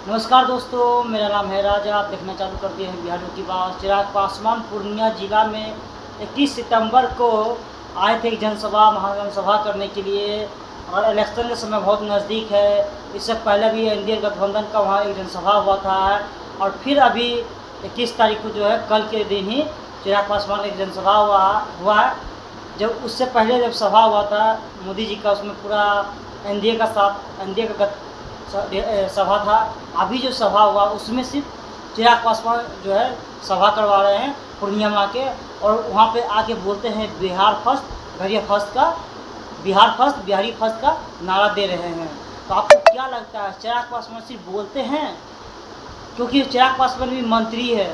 नमस्कार दोस्तों, मेरा नाम है राजा। आप देखना चालू कर दिए हैं बिहार की बात। चिराग पासवान पूर्णिया जिला में 21 सितंबर को आए थे एक जनसभा, महाजनसभा करने के लिए। और इलेक्शन का समय बहुत नज़दीक है। इससे पहले भी एनडीए गठबंधन का वहाँ एक जनसभा हुआ था। और फिर अभी 21 तारीख को जो है, कल के दिन ही चिराग पासवान का एक जनसभा हुआ है। जब उससे पहले जब सभा हुआ था मोदी जी का, उसमें पूरा एनडीए का साथ, एनडीए का सभा था। अभी जो सभा हुआ उसमें सिर्फ चिराग पासवान जो है सभा करवा रहे हैं पूर्णिया में आके। और वहाँ पे आके बोलते हैं Bihar first, Bihar first, Bihari first का नारा दे रहे हैं। तो आपको क्या लगता है, चिराग पासवान सिर्फ बोलते हैं? क्योंकि चिराग पासवान भी मंत्री है,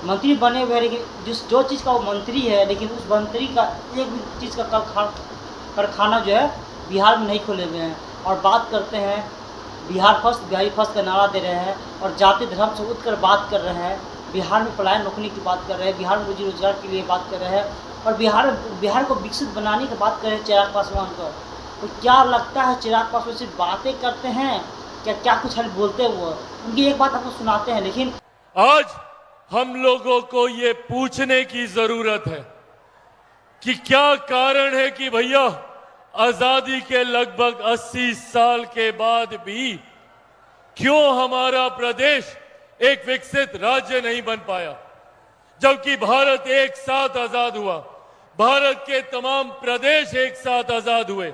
मंत्री बने हुए हैं, लेकिन जो चीज़ का वो मंत्री है, लेकिन उस मंत्री का एक भी चीज़ का कारखाना जो है बिहार में नहीं खोले हुए हैं। और बात करते हैं बिहार फर्स्ट, बिहारी फर्स्ट का नारा दे रहे हैं और जाति धर्म से उठकर बात कर रहे हैं। बिहार में पलायन रोकने की बात कर रहे हैं, बिहार में रोजी रोजगार के लिए बात कर रहे हैं, और बिहार को विकसित बनाने की बात कर रहे हैं चिराग पासवान को। तो क्या लगता है, चिराग पासवान सिर्फ बातें करते हैं क्या कुछ हल बोलते हैं? वो उनकी एक बात आपको सुनाते हैं, लेकिन आज हम लोगों को ये पूछने की जरूरत है कि क्या कारण है कि भैया आजादी के लगभग 80 साल के बाद भी क्यों हमारा प्रदेश एक विकसित राज्य नहीं बन पाया, जबकि भारत एक साथ आजाद हुआ, भारत के तमाम प्रदेश एक साथ आजाद हुए।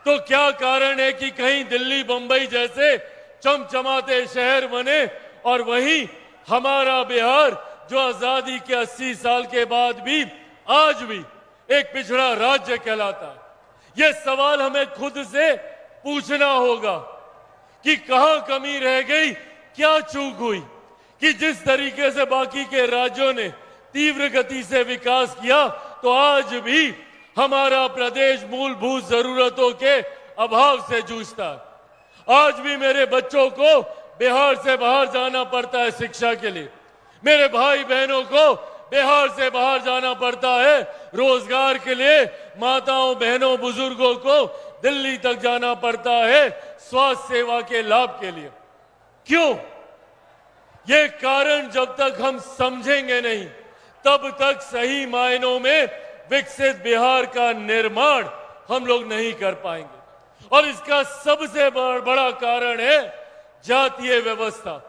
तो क्या कारण है कि कहीं दिल्ली बंबई जैसे चमचमाते शहर बने और वहीं हमारा बिहार जो आजादी के 80 साल के बाद भी आज भी एक पिछड़ा राज्य कहलाता है? यह सवाल हमें खुद से पूछना होगा कि कहां कमी रह गई, क्या चूक हुई कि जिस तरीके से बाकी के राज्यों ने तीव्र गति से विकास किया, तो आज भी हमारा प्रदेश मूलभूत जरूरतों के अभाव से जूझता है। आज भी मेरे बच्चों को बिहार से बाहर जाना पड़ता है शिक्षा के लिए, मेरे भाई बहनों को बिहार से बाहर जाना पड़ता है रोजगार के लिए, माताओं बहनों बुजुर्गों को दिल्ली तक जाना पड़ता है स्वास्थ्य सेवा के लाभ के लिए। क्यों? ये कारण जब तक हम समझेंगे नहीं, तब तक सही मायनों में विकसित बिहार का निर्माण हम लोग नहीं कर पाएंगे। और इसका सबसे बड़ा कारण है जातीय व्यवस्था,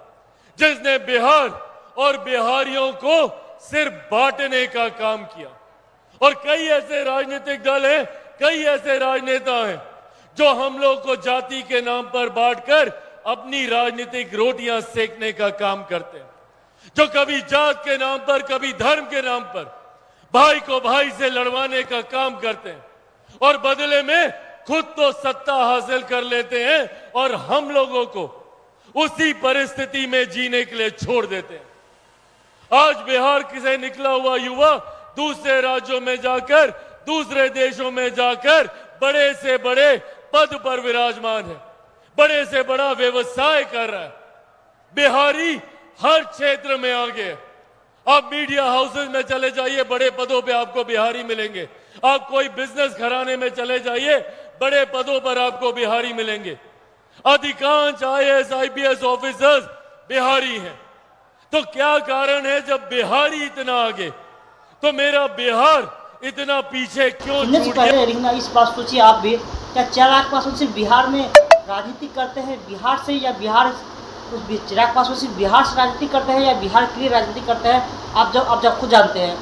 जिसने बिहार और बिहारियों को सिर्फ बांटने का काम किया। और कई ऐसे राजनीतिक दल हैं, कई ऐसे राजनेता हैं जो हम लोग को जाति के नाम पर बांटकर अपनी राजनीतिक रोटियां सेकने का काम करते हैं, जो कभी जात के नाम पर, कभी धर्म के नाम पर भाई को भाई से लड़वाने का काम करते हैं, और बदले में खुद तो सत्ता हासिल कर लेते हैं और हम लोगों को उसी परिस्थिति में जीने के लिए छोड़ देते हैं। आज बिहार से निकला हुआ युवा दूसरे राज्यों में जाकर, दूसरे देशों में जाकर बड़े से बड़े पद पर विराजमान है, बड़े से बड़ा व्यवसाय कर रहा है। बिहारी हर क्षेत्र में आगे है। आप मीडिया हाउसेज में चले जाइए, बड़े पदों पे आपको बिहारी मिलेंगे। आप कोई बिजनेस घराने में चले जाइए, बड़े पदों पर आपको बिहारी मिलेंगे। अधिकांश आईएएस आईपीएस ऑफिसर्स बिहारी हैं। तो क्या कारण है, जब बिहारी इतना आगे, तो मेरा बिहार इतना पीछे क्यों छूट गया? लेकिन इस बात सोचिए आप भी, क्या चिराग पासवान सिर्फ बिहार में राजनीति करते हैं, बिहार से, या चिराग पासवान सिर्फ बिहार से राजनीति करते हैं या बिहार के लिए राजनीति करते हैं? आप जब खुद जानते हैं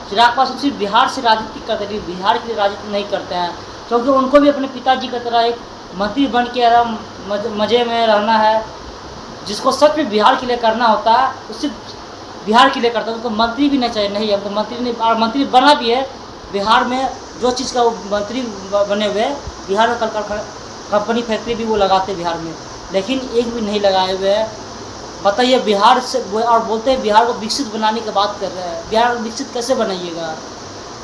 चिराग पासवान सिर्फ बिहार से राजनीति करते हैं, बिहार के लिए राजनीति नहीं करते हैं। क्योंकि उनको भी अपने पिताजी की तरह एक मंत्री बन के मज़े में रहना है। जिसको सच में बिहार के लिए करना होता है वो सिर्फ बिहार के लिए करता है। उनको मंत्री भी नहीं चाहिए, नहीं हमको मंत्री नहीं, और मंत्री बना भी है बिहार में, जो चीज़ का वो मंत्री बने हुए हैं बिहार में, कंपनी फैक्ट्री भी वो लगाते बिहार में, लेकिन एक भी नहीं लगाए हुए हैं। बताइए, बिहार से, और बोलते हैं बिहार को विकसित बनाने की बात कर रहे हैं। बिहार को विकसित कैसे बनाइएगा?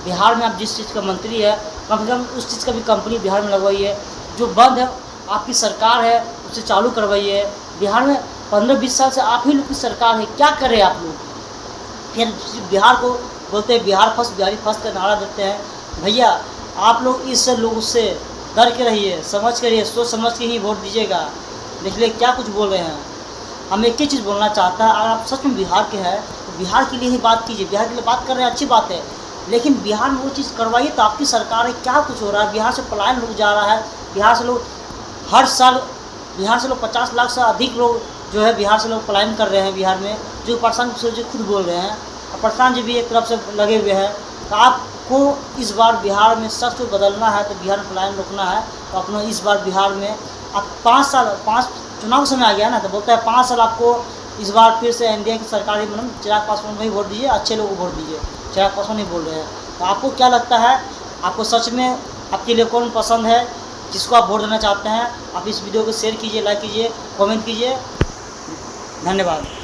बिहार में आप जिस चीज़ का मंत्री है, कम से कम उस चीज़ का भी कंपनी बिहार में लगवाइए। जो बंद है, आपकी सरकार है, उसे चालू करवाइए। बिहार में 15-20 साल से आप ही लोग की सरकार है, क्या करें आप लोग? फिर बिहार को बोलते हैं बिहार फर्स्ट, बिहारी फर्स्ट का नारा देते हैं। भैया, आप लोग इस लोगों से डर के रहिए, समझ के रहिए, सोच समझ के ही वोट दीजिएगा। देखिए क्या कुछ बोल रहे हैं। हम एक ही चीज़ बोलना चाहता है, अगर आप सच में बिहार के हैं तो बिहार के लिए ही बात कीजिए। बिहार के लिए बात कर रहे हैं, अच्छी बात है, लेकिन बिहार में वो चीज़ करवाइए। तो आपकी सरकार है, क्या कुछ हो रहा है? बिहार से पलायन लोग जा रहा है, बिहार से लोग हर साल, बिहार से लोग 50 लाख से अधिक लोग जो है बिहार से लोग पलायन कर रहे हैं बिहार में, जो प्रशांत किशोर जी खुद बोल रहे हैं, और प्रशांत जी भी एक तरफ से लगे हुए हैं। तो आपको इस बार बिहार में सच को बदलना है, तो बिहार में पलायन रोकना है। तो अपना इस बार बिहार में आप 5 चुनाव का समय आ गया ना, तो बोलता है 5 साल आपको इस बार फिर से एनडीए की सरकार ही, मतलब चिराग पासवान को ही वोट दीजिए, अच्छे लोगों को वोट दीजिए। चिराग पासवान ही बोल रहे हैं। तो आपको क्या लगता है, आपको सच में आपके लिए कौन पसंद है, जिसको आप वोट देना चाहते हैं? आप इस वीडियो को शेयर कीजिए, लाइक कीजिए, कमेंट कीजिए। धन्यवाद।